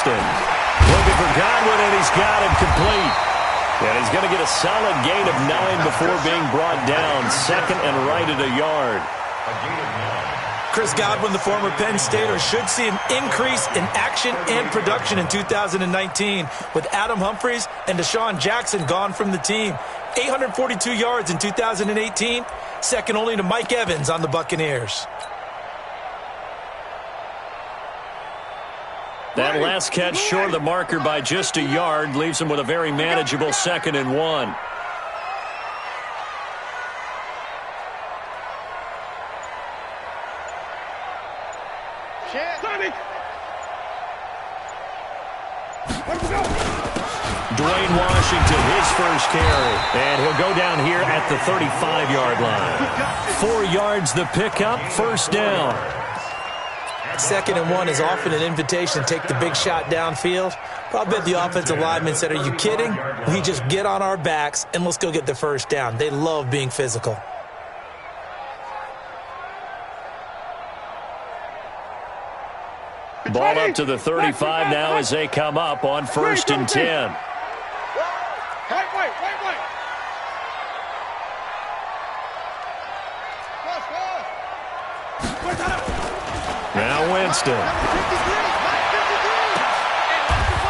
Winston. Looking for Godwin, and he's got him complete. And he's going to get a solid gain of 9 before being brought down. Second and right at a yard. Chris Godwin, the former Penn Stater, should see an increase in action and production in 2019 with Adam Humphries and Deshaun Jackson gone from the team. 842 yards in 2018, second only to Mike Evans on the Buccaneers. That last catch short of the marker by just a yard leaves him with a very manageable 2nd and 1. Dwayne Washington, his first carry. And he'll go down here at the 35-yard line. 4 yards the pickup, first down. 2nd and 1 is often an invitation to take the big shot downfield. But I bet the offensive lineman said, are you kidding? We just get on our backs and let's go get the first down. They love being physical. Ball up to the 35 now as they come up on 1st and 10. Now Winston.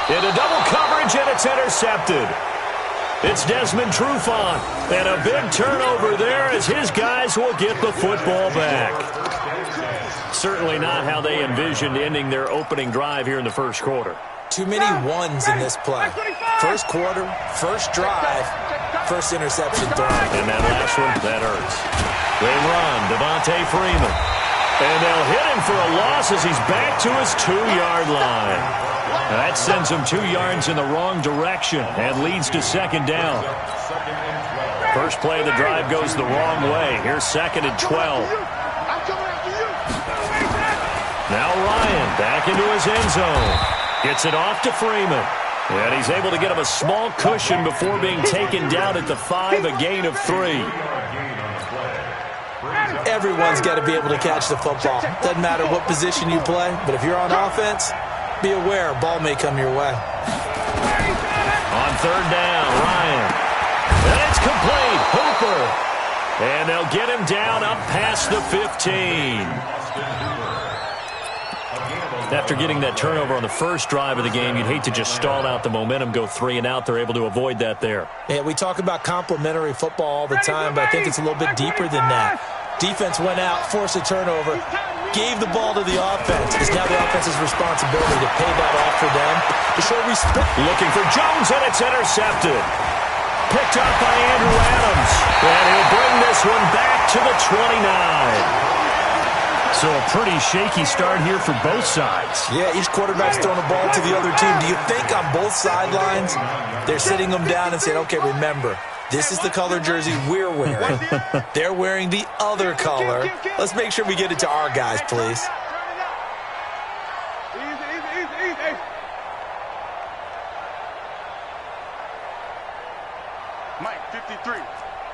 Into double coverage, and it's intercepted. It's Desmond Trufant. And a big turnover there as his guys will get the football back. Certainly not how they envisioned ending their opening drive here in the first quarter. Too many ones in this play. First quarter, first drive, first interception thrown. And that last one, that hurts. They run, Devontae Freeman. And they'll hit him for a loss as he's back to his 2-yard line. That sends him 2 yards in the wrong direction and leads to 2nd down. First play of the drive goes the wrong way. Here's 2nd and 12. Now Ryan back into his end zone. Gets it off to Freeman. And he's able to get him a small cushion before being taken down at the 5, a gain of 3. Everyone's got to be able to catch the football. Doesn't matter what position you play, but if you're on offense, be aware a ball may come your way. On 3rd down, Ryan. And it's complete. Hooper. And they'll get him down up past the 15. After getting that turnover on the first drive of the game, you'd hate to just stall out the momentum, go 3 and out. They're able to avoid that there. Yeah, we talk about complementary football all the time, but I think it's a little bit deeper than that. Defense went out, forced a turnover, gave the ball to the offense. It's now the offense's responsibility to pay that off for them, to show respect. Looking for Jones, and it's intercepted. Picked up by Andrew Adams. And he'll bring this one back to the 29. So a pretty shaky start here for both sides. Yeah, each quarterback's throwing a ball to the other team. Do you think on both sidelines they're sitting them down and saying, okay, remember, this is the color jersey we're wearing. They're wearing the other color. Let's make sure we get it to our guys, please. Mike, 53.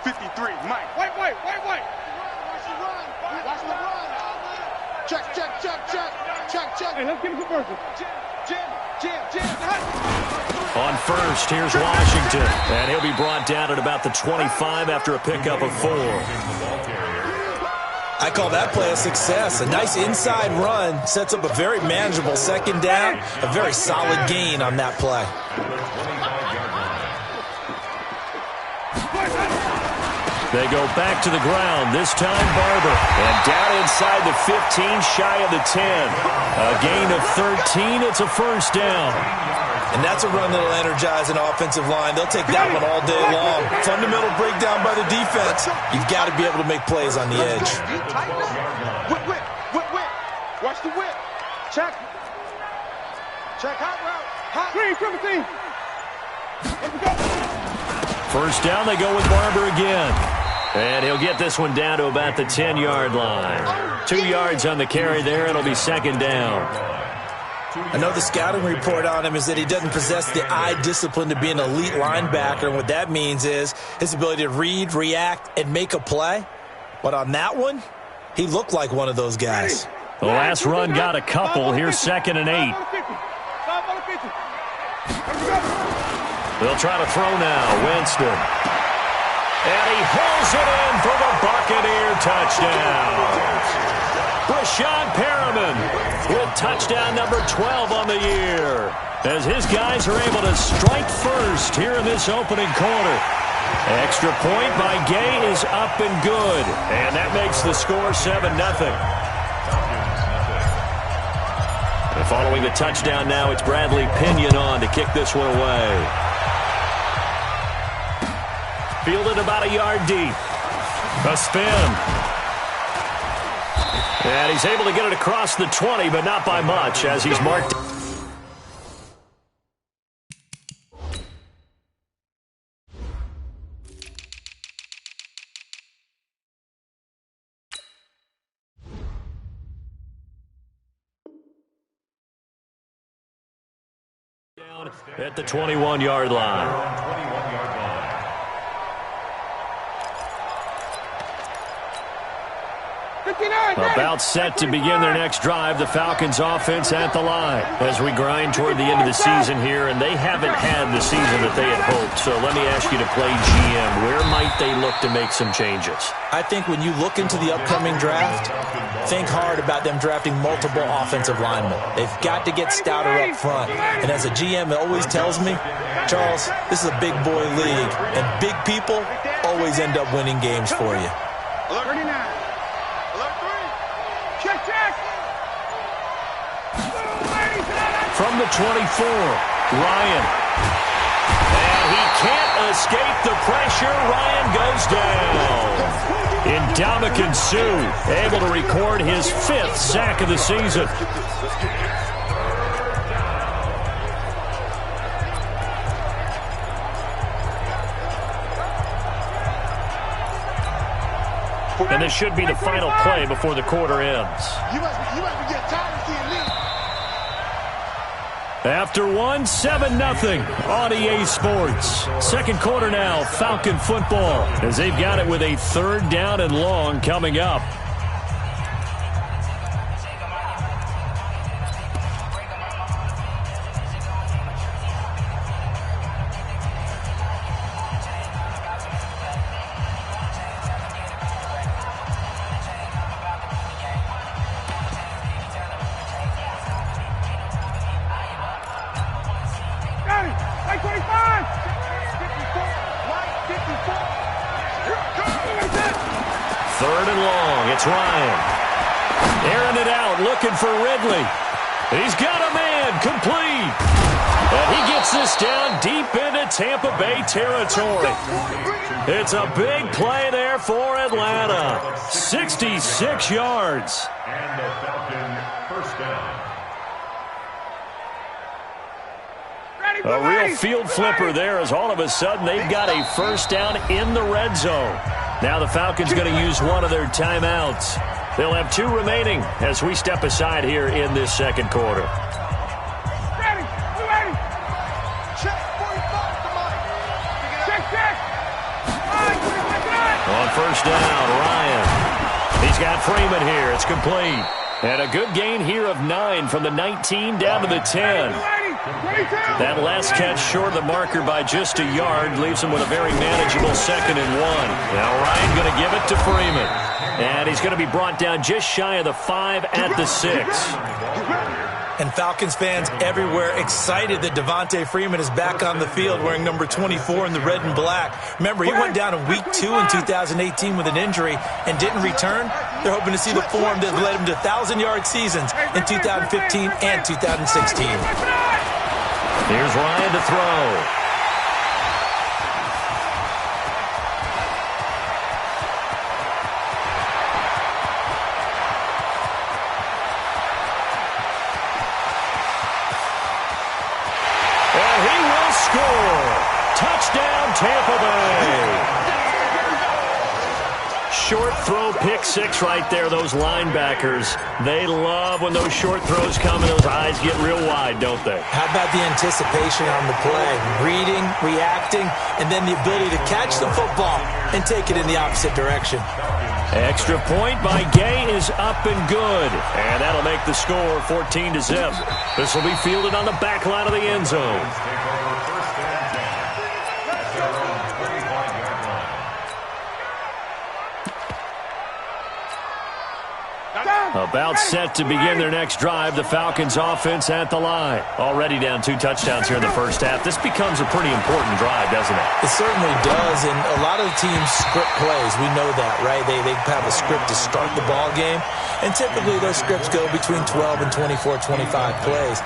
53, Mike. Wait. Watch the run. Watch the run. Check. Hey, let's get him conversion. Jam. On 1st, here's Washington. And he'll be brought down at about the 25 after a pickup of 4. I call that play a success. A nice inside run sets up a very manageable 2nd down. A very solid gain on that play. They go back to the ground, this time Barber. And down inside the 15, shy of the 10. A gain of 13, it's a first down. And that's a run that'll energize an offensive line. They'll take that one all day long. Fundamental breakdown by the defense. You've got to be able to make plays on the edge. Whip. Watch the whip. Check hot route. Hot. Green, 17. Let's go. First down, they go with Barber again. And he'll get this one down to about the 10-yard line. 2 yards on the carry there. It'll be 2nd down. I know the scouting report on him is that he doesn't possess the eye discipline to be an elite linebacker. And what that means is his ability to read, react, and make a play. But on that one, he looked like one of those guys. The last run got a couple. Here's 2nd and 8. They'll try to throw now. Winston. And he hauls it in for the Buccaneer touchdown. Brashad Perriman with touchdown number 12 on the year, as his guys are able to strike first here in this opening quarter. Extra point by Gay is up and good, and that makes the score 7-0. And following the touchdown now, it's Bradley Pinion on to kick this one away. Fielded about a yard deep. A spin. And he's able to get it across the 20, but not by much, as he's marked. Down at the 21-yard line. About set to begin their next drive, the Falcons offense at the line as we grind toward the end of the season here, and they haven't had the season that they had hoped. So let me ask you to play GM. Where might they look to make some changes? I think when you look into the upcoming draft, think hard about them drafting multiple offensive linemen. They've got to get stouter up front. And as a GM, it always tells me, Charles, this is a big boy league, and big people always end up winning games for you. From the 24, Ryan. And he can't escape the pressure. Ryan goes down. Ndamukong Suh able to record his 5th sack of the season. And this should be the final play before the quarter ends. You must be getting tired of seeing Lee. After 7-0 on EA Sports. Second quarter now, Falcon football, as they've got it with a 3rd down and long coming up. It's Ryan. Airing it out, looking for Ridley. He's got a man, complete. And he gets this down deep into Tampa Bay territory. It's a big play there for Atlanta. 66 yards. And the Falcon first down. A real field flipper there, as all of a sudden they've got a first down in the red zone. Now the Falcons going to use one of their timeouts. They'll have 2 remaining as we step aside here in this second quarter. On first down, Ryan. He's got Freeman here. It's complete. And a good gain here of 9 from the 19 down to the 10. That last catch short of the marker by just a yard leaves him with a very manageable 2nd and 1. Now Ryan going to give it to Freeman. And he's going to be brought down just shy of the 5 at the 6. And Falcons fans everywhere excited that Devontae Freeman is back on the field wearing number 24 in the red and black. Remember, he went down in week 2 in 2018 with an injury and didn't return. They're hoping to see the form that led him to 1,000-yard seasons in 2015 and 2016. Here's Ryan to throw. And he will score. Touchdown, Tampa Bay. Short throw, pick 6 right there. Those linebackers, they love when those short throws come and those eyes get real wide, don't they? How about the anticipation on the play? Reading, reacting, and then the ability to catch the football and take it in the opposite direction. Extra point by Gay is up and good. And that'll make the score 14-0. This will be fielded on the back line of the end zone. About set to begin their next drive. The Falcons offense at the line. Already down 2 touchdowns here in the first half. This becomes a pretty important drive, doesn't it? It certainly does, and a lot of the teams script plays. We know that, right? They have a script to start the ball game, and typically those scripts go between 12 and 24, 25 plays.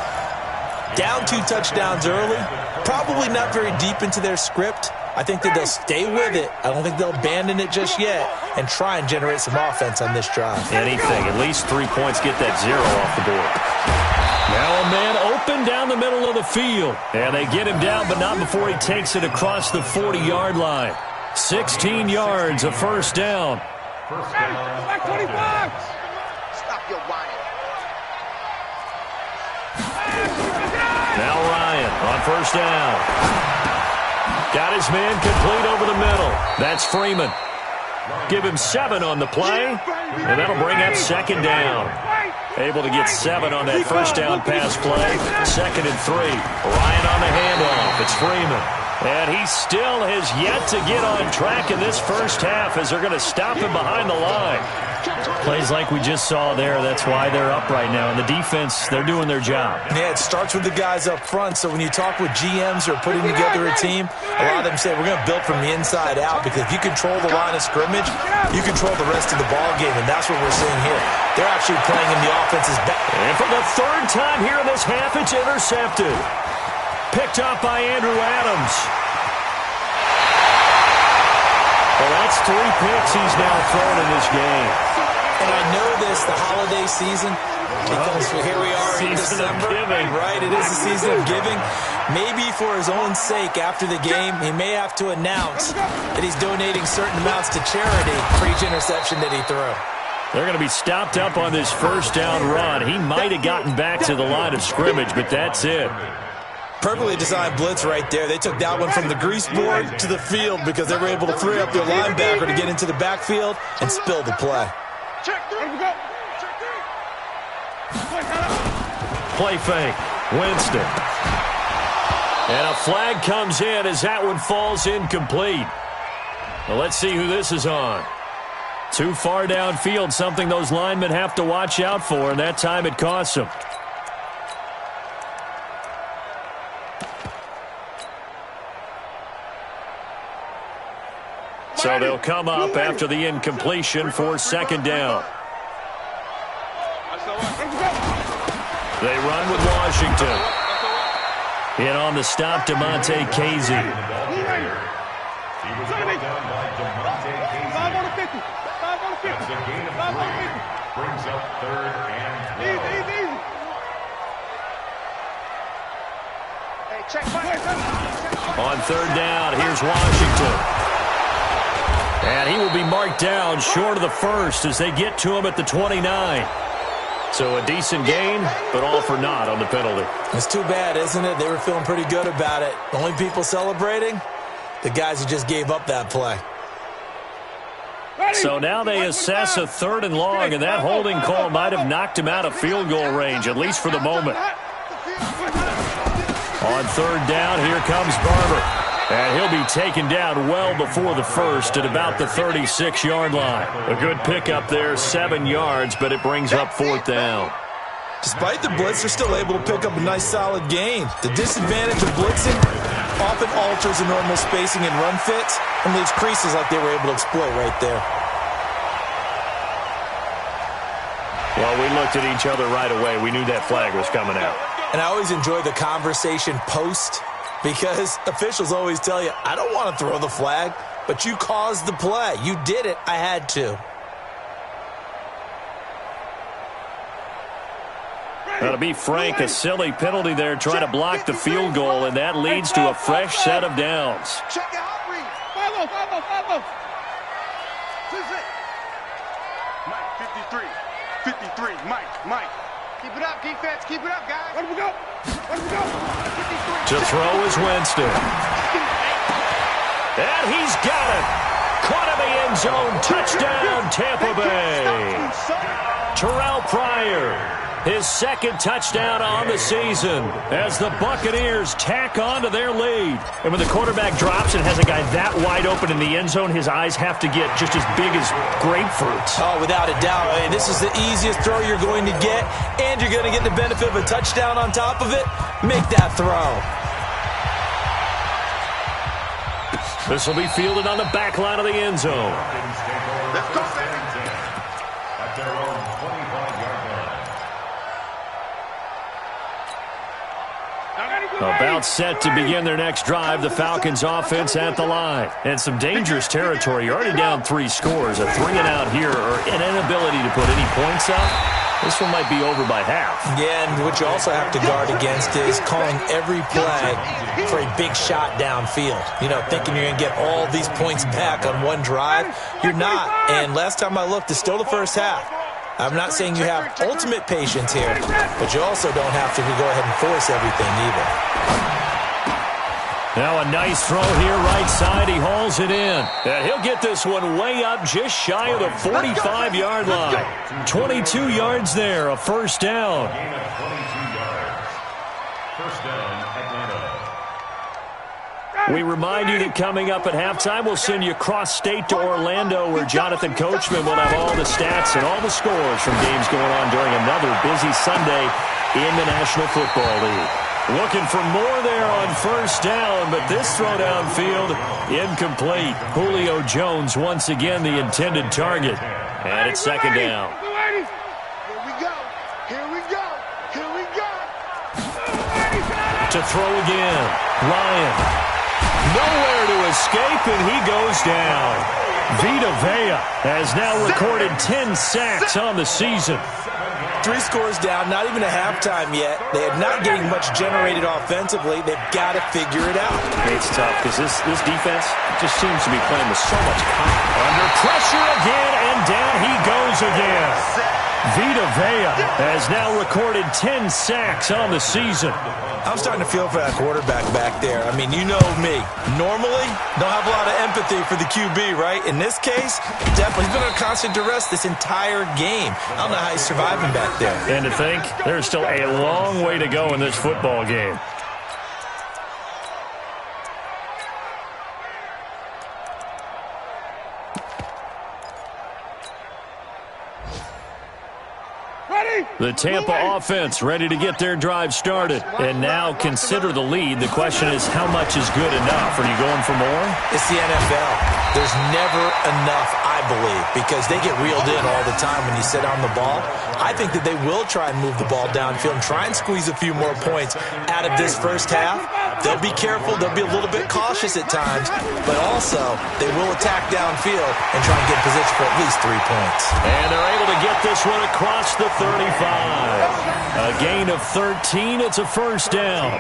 Down 2 touchdowns early, probably not very deep into their script. I think that they'll stay with it. I don't think they'll abandon it just yet and try and generate some offense on this drive. Anything. At least 3 points. Get that 0 off the board. Now a man open down the middle of the field. And they get him down, but not before he takes it across the 40-yard line. 16 yards, a first down. First down. Back 25. Stop your whining. Now Ryan on first down. Got his man complete over the middle. That's Freeman. Give him 7 on the play, and that'll bring up second down. Able to get 7 on that first down pass play. 2nd and 3. Ryan on the handoff. It's Freeman. And he still has yet to get on track in this first half as they're going to stop him behind the line. Plays like we just saw there, that's why they're up right now. And the defense, they're doing their job. Yeah, it starts with the guys up front. So when you talk with GMs who are putting together a team, a lot of them say we're going to build from the inside out, because if you control the line of scrimmage, you control the rest of the ball game, and that's what we're seeing here. They're actually playing in the offense's back. And for the 3rd time here in this half, it's intercepted. Picked up by Andrew Adams. Well, that's 3 picks he's now thrown in this game. And I know this, the holiday season, because here we are in December. Right, it is the season of giving. Maybe for his own sake, after the game, he may have to announce that he's donating certain amounts to charity for each interception that he threw. They're going to be stopped up on this first down run. He might have gotten back to the line of scrimmage, but that's it. Perfectly designed blitz right there. They took that one from the grease board to the field because they were able to free up their linebacker to get into the backfield and spill the play. Play fake. Winston. And a flag comes in as that one falls incomplete. Well, let's see who this is on. Too far downfield, something those linemen have to watch out for, and that time it costs them. So they'll come up after the incompletion for second down. They run with Washington. In on the stop, DeMonte Casey. He was brought down by DeMonte Casey. 5 on the 50. 5 on the 50. That's a gain of 3. Brings up 3rd and 12. Easy. Hey, check. On 3rd down, here's Washington. And he will be marked down short of the first as they get to him at the 29. So a decent gain, but all for naught on the penalty. It's too bad, isn't it? They were feeling pretty good about it. The only people celebrating, the guys who just gave up that play. So now they assess a 3rd and long, and that holding call might have knocked him out of field goal range, at least for the moment. On 3rd down, here comes Barber. And he'll be taken down well before the first at about the 36-yard line. A good pickup there, 7 yards, but it brings up 4th down. Despite the blitz, they're still able to pick up a nice solid gain. The disadvantage of blitzing often alters the normal spacing and run fits and leaves creases like they were able to exploit right there. Well, we looked at each other right away. We knew that flag was coming out. And I always enjoy the conversation post, because officials always tell you, I don't want to throw the flag, but you caused the play. You did it. I had to. Now, to be frank, a silly penalty there trying to block the field goal, and that leads to a fresh set of downs. Check your hot read. Follow. Mike, 53. Mike. Keep it up, defense. Keep it up, guys. Let him go. 53. To throw is Winston. And he's got it. Caught in the end zone. Touchdown, Tampa Bay. Terrell Pryor, his second touchdown on the season as the Buccaneers tack on to their lead. And when the quarterback drops and has a guy that wide open in the end zone, his eyes have to get just as big as grapefruits. Oh, without a doubt. And this is the easiest throw you're going to get, and you're going to get the benefit of a touchdown on top of it. Make that throw. This will be fielded on the back line of the end zone. Let's go, at their own 25-yard line. About set to begin their next drive, the Falcons offense at the line. And some dangerous territory. You're already down 3 scores. A 3-and-out here or an inability to put any points up. This one might be over by half. Yeah, and what you also have to guard against is calling every play for a big shot downfield. You know, thinking you're going to get all these points back on one drive. You're not. And last time I looked, it's still the first half. I'm not saying you have ultimate patience here, but you also don't have to go ahead and force everything either. Now a nice throw here, right side. He hauls it in. And he'll get this one way up just shy of the 45-yard line. 22 yards there, a first down. Gain of 22 yards. First down, Atlanta. We remind you that coming up at halftime, we'll send you cross-state to Orlando, where Jonathan Coachman will have all the stats and all the scores from games going on during another busy Sunday in the National Football League. Looking for more there on first down, but this throw downfield incomplete. Julio Jones once again the intended target. And it's second down. Here we go. Here we go. Here we go. To throw again. Ryan. Nowhere to escape, and he goes down. Vita Vea has now recorded 10 sacks on the season. 3 scores down, not even a halftime yet. They are not getting much generated offensively. They've got to figure it out. It's tough because this defense just seems to be playing with so much confidence. Under pressure again, and down he goes again. Vita Vea has now recorded 10 sacks on the season. I'm starting to feel for that quarterback back there. I mean, you know me. Normally, don't have a lot of empathy for the QB, right? In this case, definitely. He's been under constant duress this entire game. I don't know how he's surviving back there. And to think, there's still a long way to go in this football game. The Tampa offense ready to get their drive started. And now consider the lead. The question is, how much is good enough? Are you going for more? It's the NFL. There's never enough, I believe, because they get reeled in all the time when you sit on the ball. I think that they will try and move the ball downfield and try and squeeze a few more points out of this first half. They'll be careful. They'll be a little bit cautious at times, but also they will attack downfield and try and get in position for at least 3 points. And they're able to get this one across the 35. A gain of 13. It's a first down.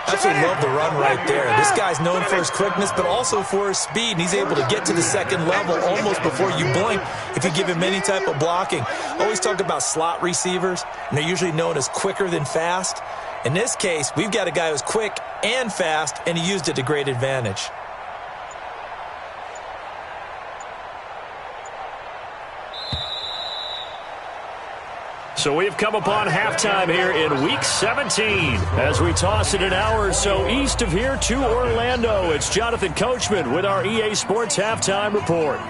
I absolutely love the run right there. This guy's known for his quickness, but also for his speed, and he's able to get to the second level almost before you blink if you give him any type of blocking. I always talk about slot receivers, and they're usually known as quicker than fast. In this case, we've got a guy who's quick and fast, and he used it to great advantage. So we've come upon halftime here in Week 17 as we toss it an hour or so east of here to Orlando. It's Jonathan Coachman with our EA Sports Halftime Report.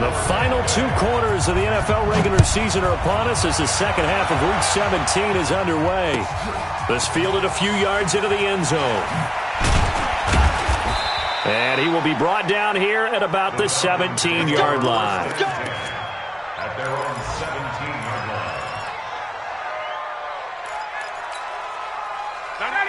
The final 2 quarters of the NFL regular season are upon us as the second half of Week 17 is underway. This fielded a few yards into the end zone. And he will be brought down here at about the 17-yard line. At their own 17-yard line.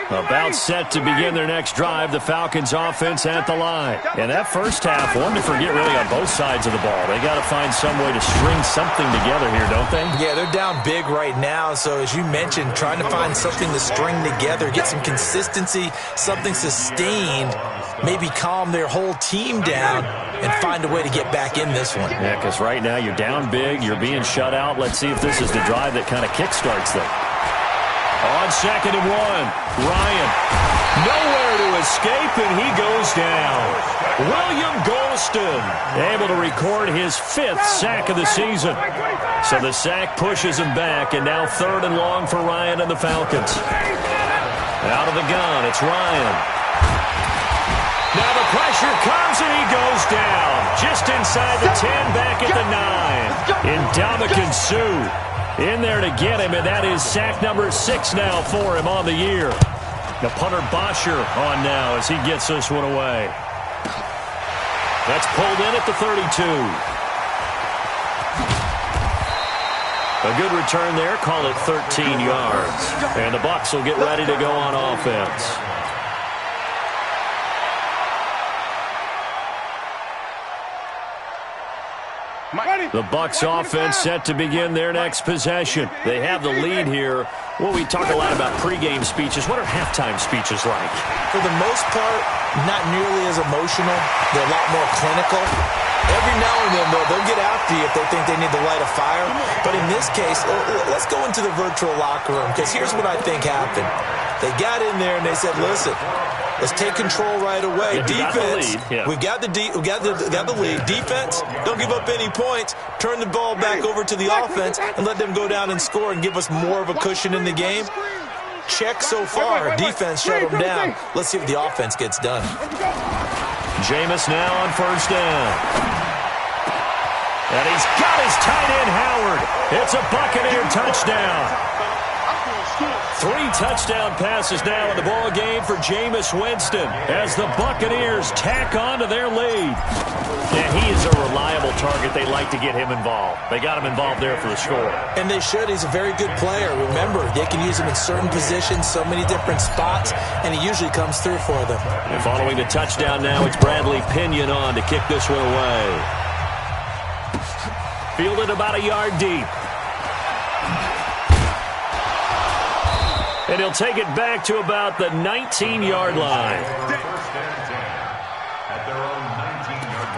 About set to begin their next drive, the Falcons offense at the line. And that first half, one to forget really on both sides of the ball. They got to find some way to string something together here, don't they? Yeah, they're down big right now. So as you mentioned, trying to find something to string together, get some consistency, something sustained, maybe calm their whole team down and find a way to get back in this one. Yeah, because right now you're down big, you're being shut out. Let's see if this is the drive that kind of kickstarts them. On 2nd and 1, Ryan. Nowhere to escape, and he goes down. William Golston able to record his 5th sack of the season. So the sack pushes him back, and now 3rd and long for Ryan and the Falcons. Out of the gun, it's Ryan. Now the pressure comes, and he goes down. Just inside the 10, back at the 9. Ndamukong Suh in there to get him, and that is sack number 6 now for him on the year. The punter Bosher on now as he gets this one away. That's pulled in at the 32. A good return there, call it 13 yards. And the Bucs will get ready to go on offense. The Bucs offense set to begin their next possession. They have the lead here. Well, we talk a lot about pregame speeches. What are halftime speeches like? For the most part, not nearly as emotional. They're a lot more clinical. Every now and then, though, they'll get after you if they think they need to light a fire. But in this case, let's go into the virtual locker room, because here's what I think happened. They got in there and they said, listen, let's take control right away. Defense, we got the lead. Defense, don't give up any points. Turn the ball back over to the offense and let them go down and score and give us more of a cushion in the game. Check so far. Defense shut them down. Let's see if the offense gets done. Jameis now on 1st down. And he's got his tight end, Howard. It's a Buccaneer touchdown. 3 touchdown passes now in the ball game for Jameis Winston as the Buccaneers tack on to their lead. Yeah, he is a reliable target. They like to get him involved. They got him involved there for the score. And they should. He's a very good player. Remember, they can use him in certain positions, so many different spots, and he usually comes through for them. And following the touchdown now, it's Bradley Pinion on to kick this one away. Fielded about a yard deep. And he'll take it back to about the 19-yard line. First and 10 at their own 19-yard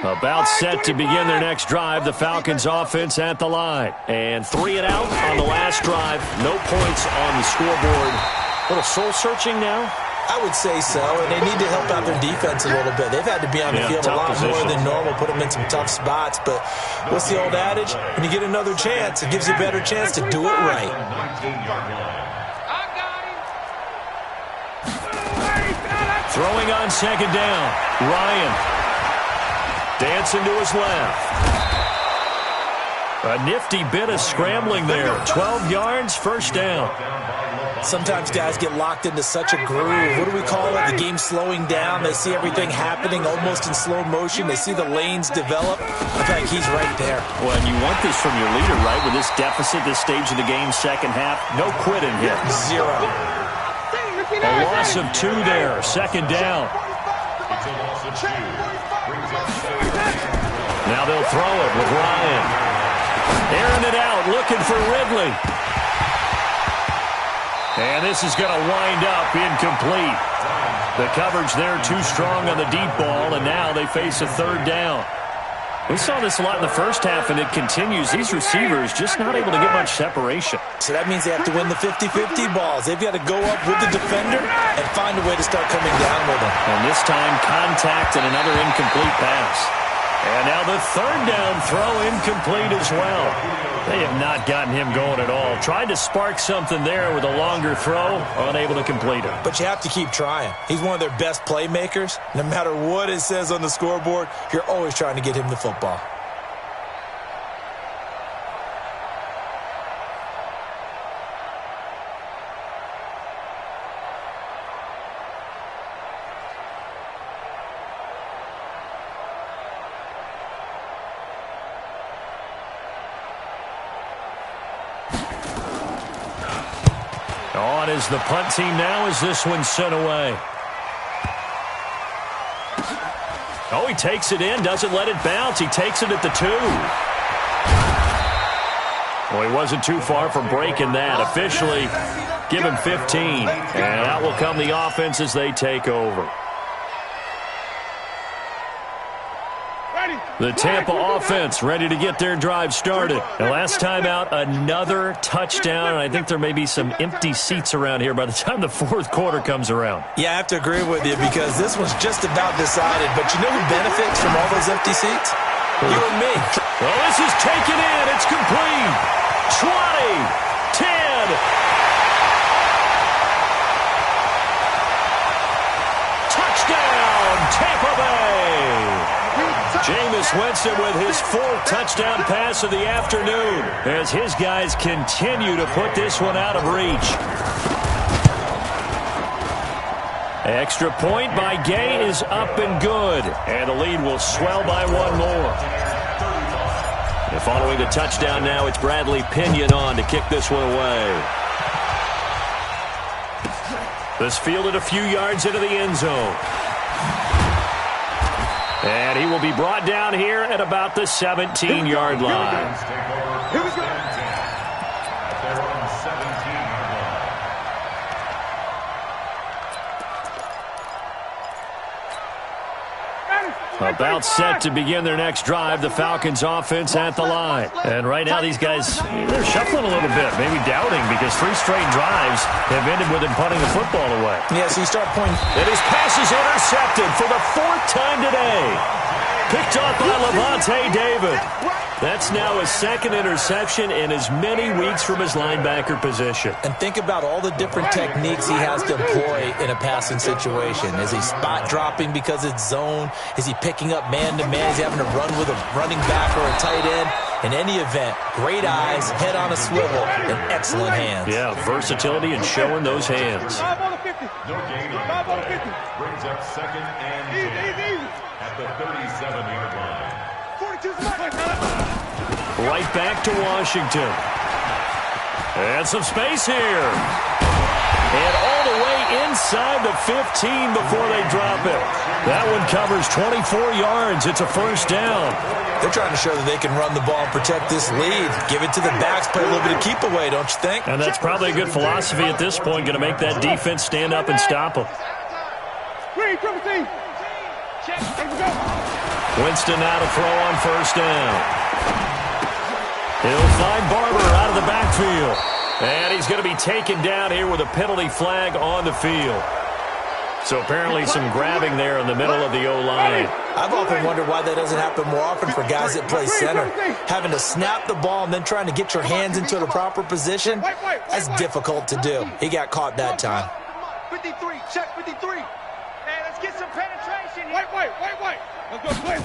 line. About set to begin their next drive, the Falcons offense at the line. And 3 and out on the last drive. No points on the scoreboard. A little soul-searching now? I would say so, and they need to help out their defense a little bit. They've had to be on the field a lot more than normal, put them in some tough spots. But what's the old adage? When you get another chance, it gives you a better chance to do it right. Throwing on 2nd down, Ryan. Dancing to his left. A nifty bit of scrambling there. 12 yards, 1st down. Sometimes guys get locked into such a groove. What do we call it? The game slowing down. They see everything happening almost in slow motion. They see the lanes develop. I feel like he's right there. Well, and you want this from your leader, right? With this deficit, this stage of the game, second half, no quitting here. 0. A loss of 2 there. 2nd down. It's a loss of 2. Now they'll throw it with Ryan. Airing it out, looking for Ridley. And this is going to wind up incomplete. The coverage there too strong on the deep ball, and now they face a 3rd down. We saw this a lot in the first half, and it continues. These receivers just not able to get much separation. So that means they have to win the 50-50 balls. They've got to go up with the defender and find a way to start coming down with them. And this time, contact and another incomplete pass. And now the 3rd down throw incomplete as well. They have not gotten him going at all. Tried to spark something there with a longer throw, unable to complete it. But you have to keep trying. He's one of their best playmakers. No matter what it says on the scoreboard, you're always trying to get him the football. On is the punt team now as this one's sent away. Oh, he takes it in, doesn't let it bounce. He takes it at the 2. Well, he wasn't too far from breaking that. Officially, give him 15. And out will come the offense as they take over. The Tampa offense ready to get their drive started. And last time out, another touchdown. And I think there may be some empty seats around here by the time the fourth quarter comes around. Yeah, I have to agree with you because this one's just about decided. But you know who benefits from all those empty seats? You and me. Well, this is taken in. It's complete. 20, 10. Touchdown, Tampa Bay. Jameis Winston with his fourth touchdown pass of the afternoon as his guys continue to put this one out of reach. Extra point by Gay is up and good, and the lead will swell by one more. And following the touchdown now, it's Bradley Pinion on to kick this one away. This fielded a few yards into the end zone. And he will be brought down here at about the 17-yard line. Here we go. They're on 17-yard line. About set to begin their next drive, the Falcons offense at the line. And right now these guys, they're shuffling a little bit, maybe doubting because 3 straight drives have ended with them punting the football away. Yeah, so you start pointing. And his pass is intercepted for the 4th time today. Picked off by Levante David. That's now his 2nd interception in as many weeks from his linebacker position. And think about all the different techniques he has to employ in a passing situation. Is he spot dropping because it's zone? Is he picking up man-to-man? Is he having to run with a running back or a tight end? In any event, great eyes, head on a swivel, and excellent hands. Yeah, versatility and showing those hands. 5 on the 50. No gain on 5 on the 50. brings up 2nd and 10 at the 37-yard line. 42 is mine. Right back to Washington. And some space here. And all the way inside the 15 before they drop it. That one covers 24 yards. It's a first down. They're trying to show that they can run the ball and protect this lead. Give it to the backs, play a little bit of keep away, don't you think? And that's probably a good philosophy at this point, going to make that defense stand up and stop them. Triple team. Check. Here we go. Winston now to throw on first down. He'll find Barber out of the backfield. And he's going to be taken down here with a penalty flag on the field. So apparently some grabbing there in the middle of the O-line. I've often wondered why that doesn't happen more often for guys that play center. Having to snap the ball and then trying to get your hands into the proper position, that's difficult to do. He got caught that time. 53, check 53. Hey, let's get some penetration. Wait. Let's go play.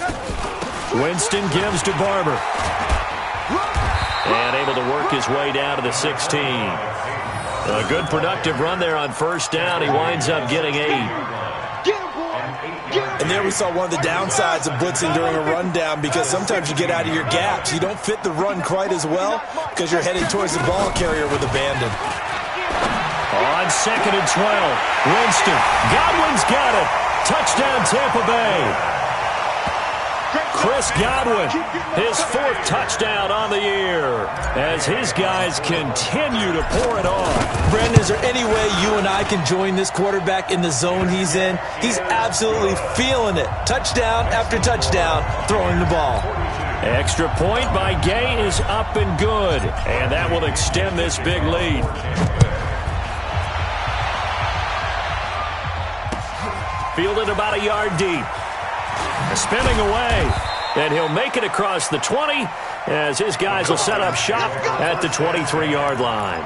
Winston gives to Barber. And able to work his way down to the 16. A good productive run there on first down. He winds up getting 8. And there we saw one of the downsides of blitzing during a rundown because sometimes you get out of your gaps. You don't fit the run quite as well because you're heading towards the ball carrier with abandon. On 2nd and 12, Winston. Godwin's got it. Touchdown, Tampa Bay. Chris Godwin, his 4th touchdown on the year as his guys continue to pour it on. Brandon, is there any way you and I can join this quarterback in the zone he's in? He's absolutely feeling it. Touchdown after touchdown, throwing the ball. Extra point by Gay is up and good, and that will extend this big lead. Fielded about a yard deep. Spinning away, and he'll make it across the 20 as his guys will set up shop at the 23-yard line.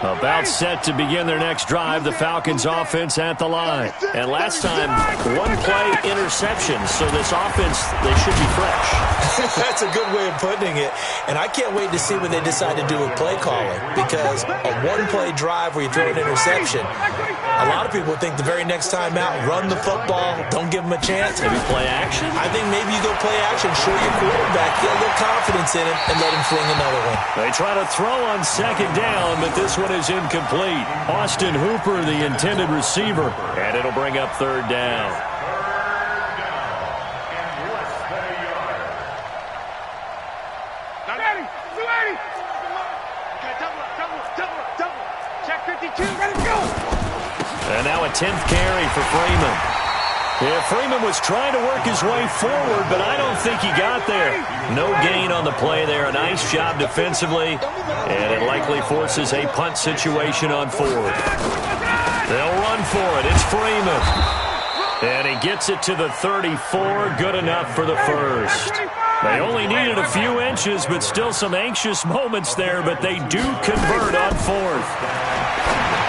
About set to begin their next drive, the Falcons offense at the line. And last time, 1-play interception, so this offense, they should be fresh. That's a good way of putting it. And I can't wait to see what they decide to do with play calling because a 1-play drive where you throw an interception, a lot of people think the very next time out, run the football, don't give them a chance. Maybe play action? I think maybe you go play action, show your quarterback, get a little confidence in him, and let him fling another one. They try to throw on 2nd down, but this one is incomplete. Austin Hooper, the intended receiver, and it'll bring up 3rd down. Check 52. Ready to go. And now a 10th carry for Freeman. Yeah, Freeman was trying to work his way forward, but I don't think he got there. No gain on the play there. A nice job defensively, and it likely forces a punt situation on fourth. They'll run for it. It's Freeman. And he gets it to the 34. Good enough for the first. They only needed a few inches, but still some anxious moments there, but they do convert on fourth.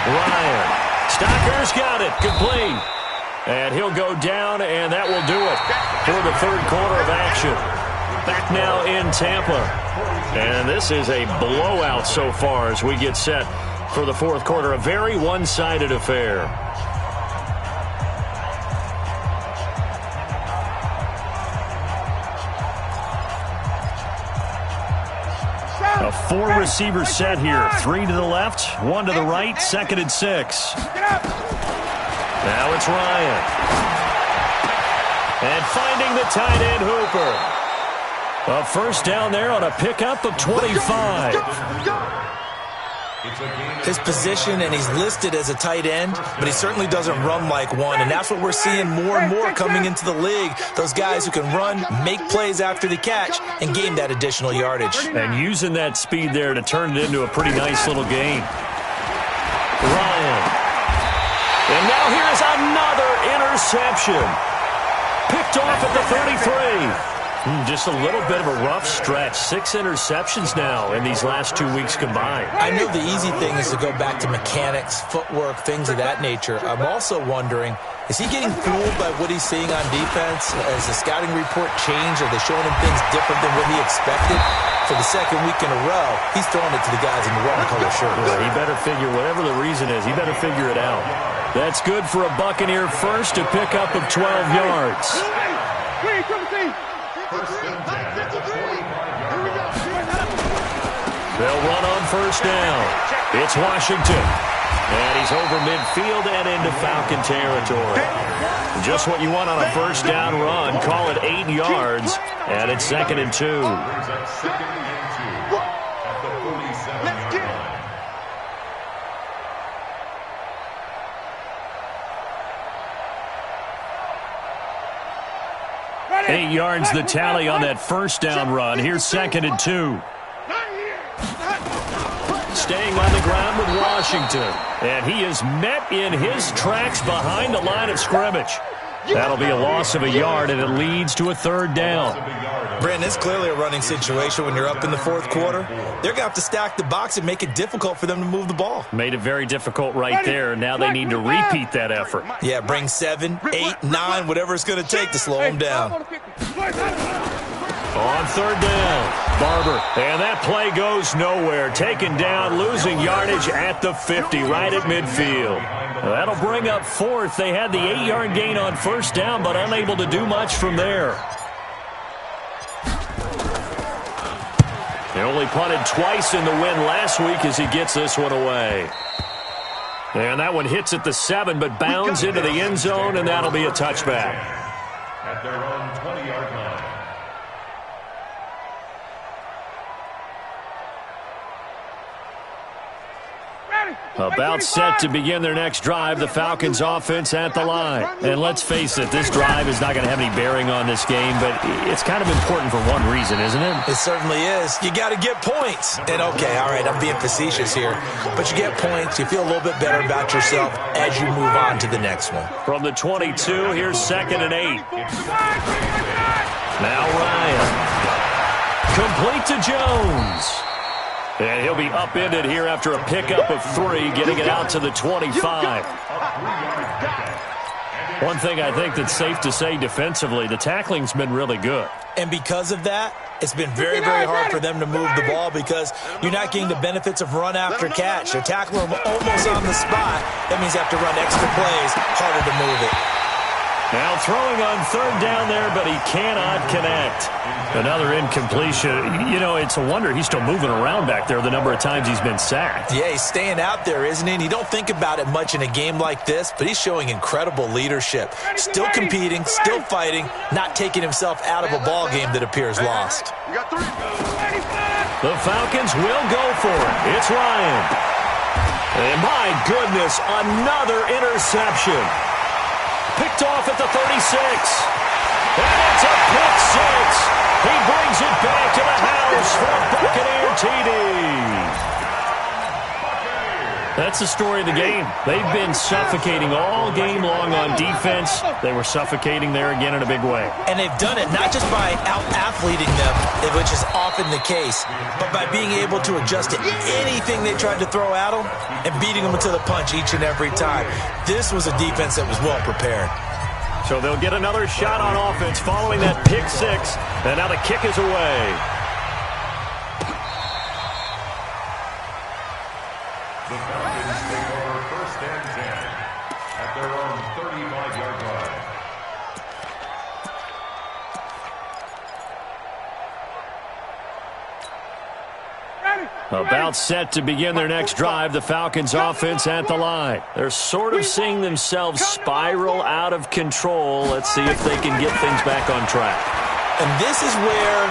Ryan. Stocker's got it. Complete. And he'll go down, and that will do it for the third quarter of action. Back now in Tampa. And this is a blowout so far as we get set for the fourth quarter. A very one-sided affair. A four-receiver set here. 3 to the left, 1 to the right, 2nd and 6. Now it's Ryan. And finding the tight end Hooper. A first down there on a pickup of 25. His position, and he's listed as a tight end, but he certainly doesn't run like one, and that's what we're seeing more and more coming into the league. Those guys who can run, make plays after the catch, and gain that additional yardage. And using that speed there to turn it into a pretty nice little gain. Ryan. And now here's another interception. Picked off at the 33. Just a little bit of a rough stretch. 6 interceptions now in these last 2 weeks combined. I know the easy thing is to go back to mechanics, footwork, things of that nature. I'm also wondering, is he getting fooled by what he's seeing on defense? Has the scouting report changed? Are they showing him things different than what he expected? For the second week in a row, he's throwing it to the guys in the wrong color shirts. Well, he better figure, whatever the reason is, he better figure it out. That's good for a Buccaneer first, to pick up of 12 yards. They'll run on first down. It's Washington. And he's over midfield and into Falcon territory. Just what you want on a first down run. Call it 8 yards. And it's 2nd and 2. Let's get it. 8 yards the tally on that first down run. Here's 2nd and 2. Staying on the ground with Washington. And he is met in his tracks behind the line of scrimmage. That'll be a loss of a yard, and it leads to a 3rd down. Brandon, it's clearly a running situation when you're up in the fourth quarter. They're going to have to stack the box and make it difficult for them to move the ball. Made it very difficult right there. Now they need to repeat that effort. Yeah, bring 7, 8, 9, whatever it's going to take to slow them down. On 3rd down, Barber. And that play goes nowhere. Taken down, losing yardage at the 50, right at midfield. That'll bring up 4th. They had the 8-yard gain on first down, but unable to do much from there. They only punted twice in the win last week as he gets this one away. And that one hits at the 7, but bounds into the end zone, and that'll be a touchback. At their own 20-yard line. About set to begin their next drive, the Falcons offense at the line. And let's face it, this drive is not going to have any bearing on this game, but it's kind of important for one reason, isn't it? It certainly is. You got to get points. And okay, all right, I'm being facetious here, but you get points, you feel a little bit better about yourself as you move on to the next one. From the 22, here's 2nd and 8. Now Ryan. Complete to Jones. And he'll be upended here after a pickup of 3, getting it out to the 25. One thing I think that's safe to say defensively, the tackling's been really good. And because of that, it's been very, very hard for them to move the ball because you're not getting the benefits of run after catch. You're tackling them almost on the spot. That means you have to run extra plays, harder to move it. Now throwing on 3rd down there, but he cannot connect. Another incompletion. You know, it's a wonder he's still moving around back there the number of times he's been sacked. Yeah, he's staying out there, isn't he? And you don't think about it much in a game like this, but he's showing incredible leadership. Still competing, still fighting, not taking himself out of a ball game that appears lost. The Falcons will go for it. It's Ryan. And my goodness, another interception. Picked off at at the 36. And it's a pick six. He brings it back to the house for a Buccaneer TD. That's the story of the game. They've been suffocating all game long on defense. They were suffocating there again in a big way. And they've done it not just by out-athleting them, which is often the case, but by being able to adjust to anything they tried to throw at them and beating them to the punch each and every time. This was a defense that was well prepared. So they'll get another shot on offense following that pick six. And now the kick is away. The Falcons take over first and 10 at their own 35-yard line. About set to begin their next drive, the Falcons offense at the line. They're sort of seeing themselves spiral out of control. Let's see if they can get things back on track. And this is where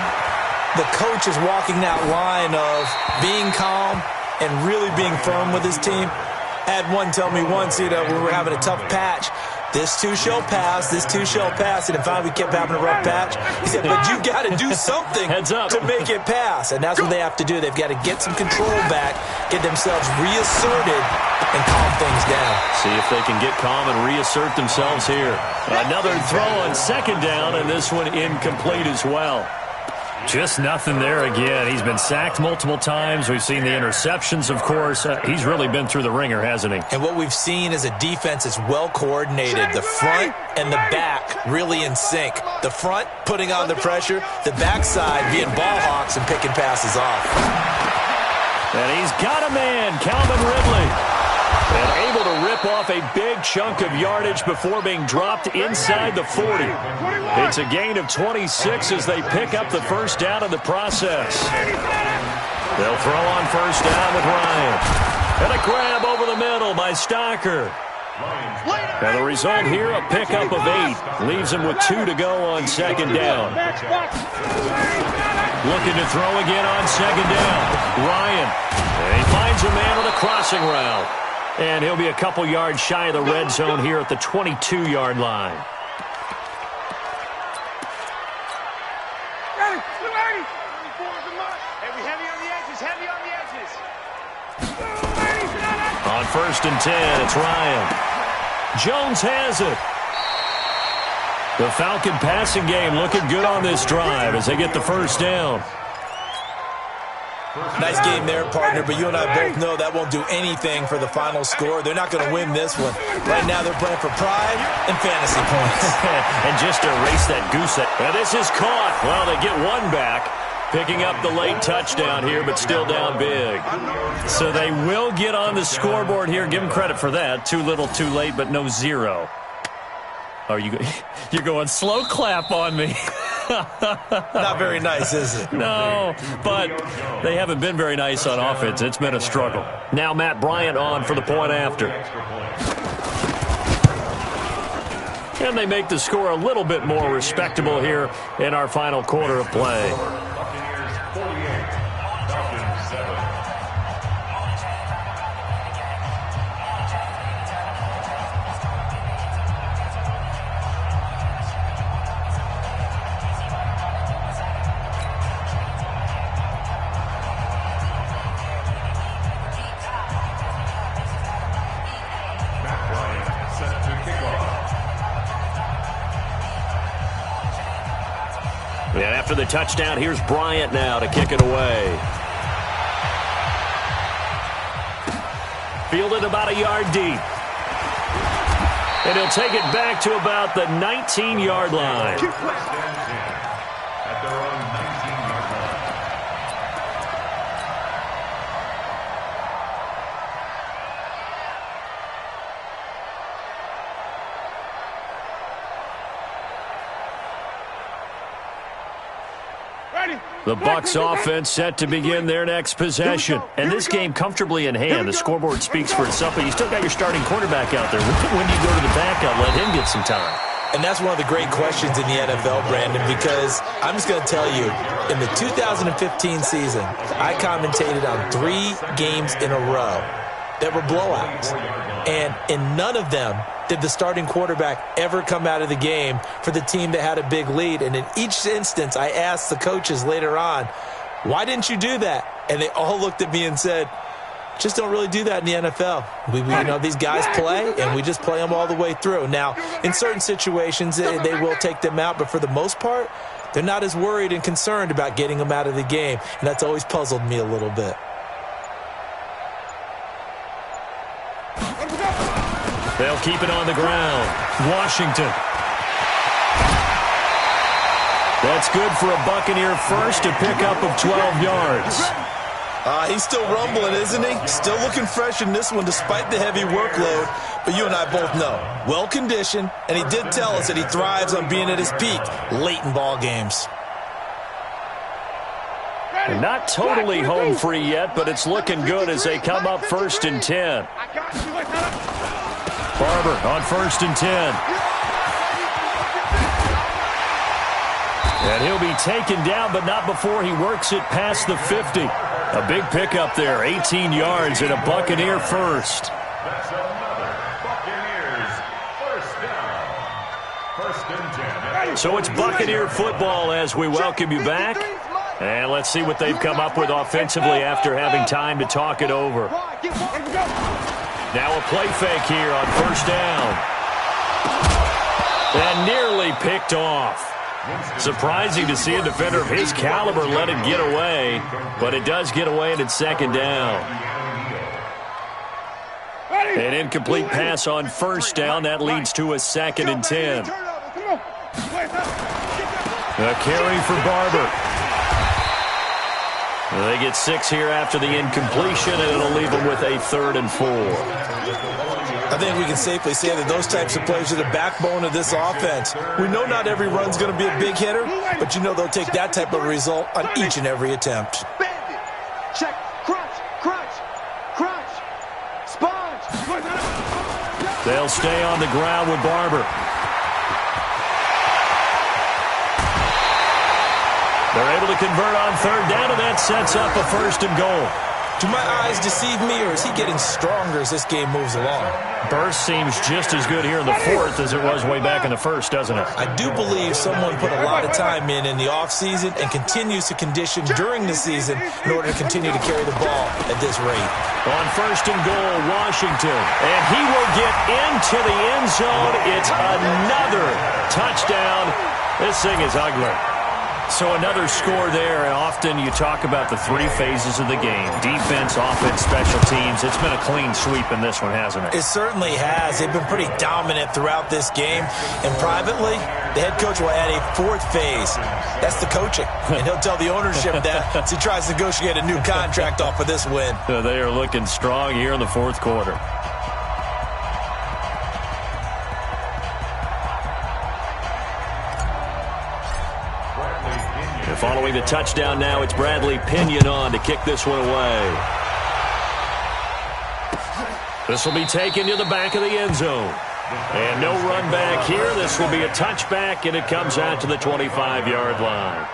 the coach is walking that line of being calm and really being firm with his team. I had one tell me once, when we were having a tough patch, this too shall pass, this too shall pass, and finally we kept having a rough patch. He said, but you got to do something to make it pass, and that's what they have to do. They've got to get some control back, get themselves reasserted, and calm things down. See if they can get calm and reassert themselves here. Another throw on second down, and this one incomplete as well. Just nothing there again. He's been sacked multiple times. We've seen the interceptions, of course. He's really been through the ringer, hasn't he? And what we've seen is a defense that's well coordinated. The front and the back really in sync. The front putting on the pressure. The backside being ball hawks and picking passes off. And he's got a man, Calvin Ridley. And able to rip off a big chunk of yardage before being dropped inside the 40. It's a gain of 26 as they pick up the first down in the process. They'll throw on first down with Ryan. And a grab over the middle by Stocker. And the result here, a pickup of 8. Leaves him with 2 to go on second down. Looking to throw again on second down. Ryan. And he finds a man with a crossing route. And he'll be a couple yards shy of the red zone here at the 22-yard line. On first and 10, it's Ryan. Jones has it. The Falcon passing game looking good on this drive as they get the first down. Nice game there, partner, but you and I both know that won't do anything for the final score. They're not going to win this one. Right now they're playing for pride and fantasy points. And just to erase that goose. Now this is caught. Well, they get one back, picking up the late touchdown here, but still down big. So they will get on the scoreboard here. Give them credit for that. Too little, too late, but no 0. Oh, you're going slow clap on me. Not very nice, is it? No, but they haven't been very nice on offense. It's been a struggle. Now Matt Bryant on for the point after. And they make the score a little bit more respectable here in our final quarter of play. Buccaneers 48, Falcons 7. And after the touchdown, here's Bryant now to kick it away. Fielded about a yard deep. And he'll take it back to about the 19-yard line. At their own 19-yard line. The Bucs offense set to begin their next possession. And this game comfortably in hand. The scoreboard speaks for itself, but you still got your starting quarterback out there. When do you go to the backup, let him get some time? And that's one of the great questions in the NFL, Brandon, because I'm just going to tell you, in the 2015 season, I commentated on 3 games in a row that were blowouts. And in none of them did the starting quarterback ever come out of the game for the team that had a big lead. And in each instance, I asked the coaches later on, why didn't you do that? And they all looked at me and said, just don't really do that in the NFL. These guys play, and we just play them all the way through. Now, in certain situations, they will take them out, but for the most part, they're not as worried and concerned about getting them out of the game, and that's always puzzled me a little bit. They'll keep it on the ground. Washington. That's good for a Buccaneer first, a pickup of 12 yards. He's still rumbling, isn't he? Still looking fresh in this one despite the heavy workload. But you and I both know, well-conditioned, and he did tell us that he thrives on being at his peak late in ball games. Not totally home free yet, but it's looking good as they come up 1st and 10. Barber on 1st and 10. And he'll be taken down, but not before he works it past the 50. A big pickup there, 18 yards and a Buccaneer first. That's another Buccaneers first down. 1st and 10. So it's Buccaneer football as we welcome you back. And let's see what they've come up with offensively after having time to talk it over. Now a play fake here on 1st down. And nearly picked off. Surprising to see a defender of his caliber let it get away, but it does get away and it's 2nd down. An incomplete pass on 1st down. That leads to a 2nd and 10. A carry for Barber. They get 6 here after the incompletion, and it'll leave them with a 3rd and 4. I think we can safely say that those types of plays are the backbone of this offense. We know not every run's going to be a big hitter, but you know they'll take that type of result on each and every attempt. Bandit. Check. Crunch. Crunch. Crunch. Sponge. They'll stay on the ground with Barber. They're able to convert on 3rd down, and that sets up a 1st and goal. Do my eyes deceive me, or is he getting stronger as this game moves along? Burst seems just as good here in the 4th as it was way back in the 1st, doesn't it? I do believe someone put a lot of time in the offseason and continues to condition during the season in order to continue to carry the ball at this rate. On 1st and goal, Washington. And he will get into the end zone. It's another touchdown. This thing is ugly. So another score there, and often you talk about the 3 phases of the game. Defense, offense, special teams. It's been a clean sweep in this one, hasn't it? It certainly has. They've been pretty dominant throughout this game. And privately, the head coach will add a 4th phase. That's the coaching. And he'll tell the ownership that as he tries to negotiate a new contract off of this win. They are looking strong here in the 4th quarter. Following the touchdown now, it's Bradley Pinion on to kick this one away. This will be taken to the back of the end zone. And no run back here. This will be a touchback, and it comes out to the 25-yard line.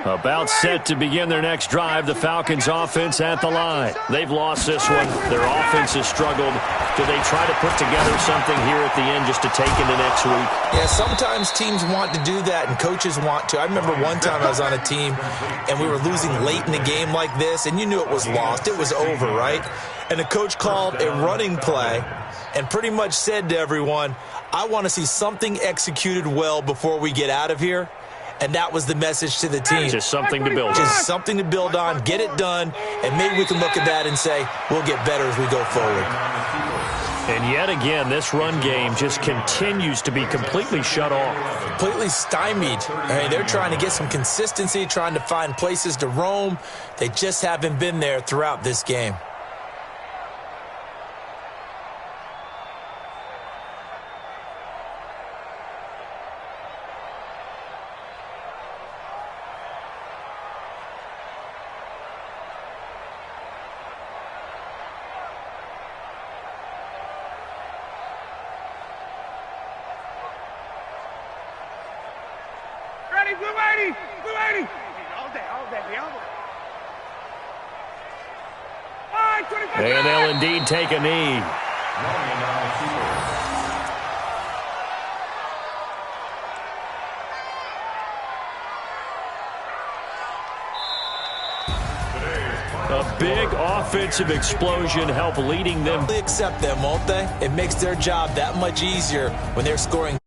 About set to begin their next drive, the Falcons offense at the line. They've lost this one. Their offense has struggled. Do they try to put together something here at the end just to take into next week? Yeah, sometimes teams want to do that and coaches want to. I remember one time I was on a team and we were losing late in the game like this, and you knew it was lost. It was over, right? And the coach called a running play and pretty much said to everyone, I want to see something executed well before we get out of here. And that was the message to the team. Just something to build on. Just something to build on, get it done, and maybe we can look at that and say, we'll get better as we go forward. And yet again, this run game just continues to be completely shut off. Completely stymied. I mean, they're trying to get some consistency, trying to find places to roam. They just haven't been there throughout this game. And they'll indeed take a knee. A big offensive explosion help leading them. They accept them, won't they? It makes their job that much easier when they're scoring.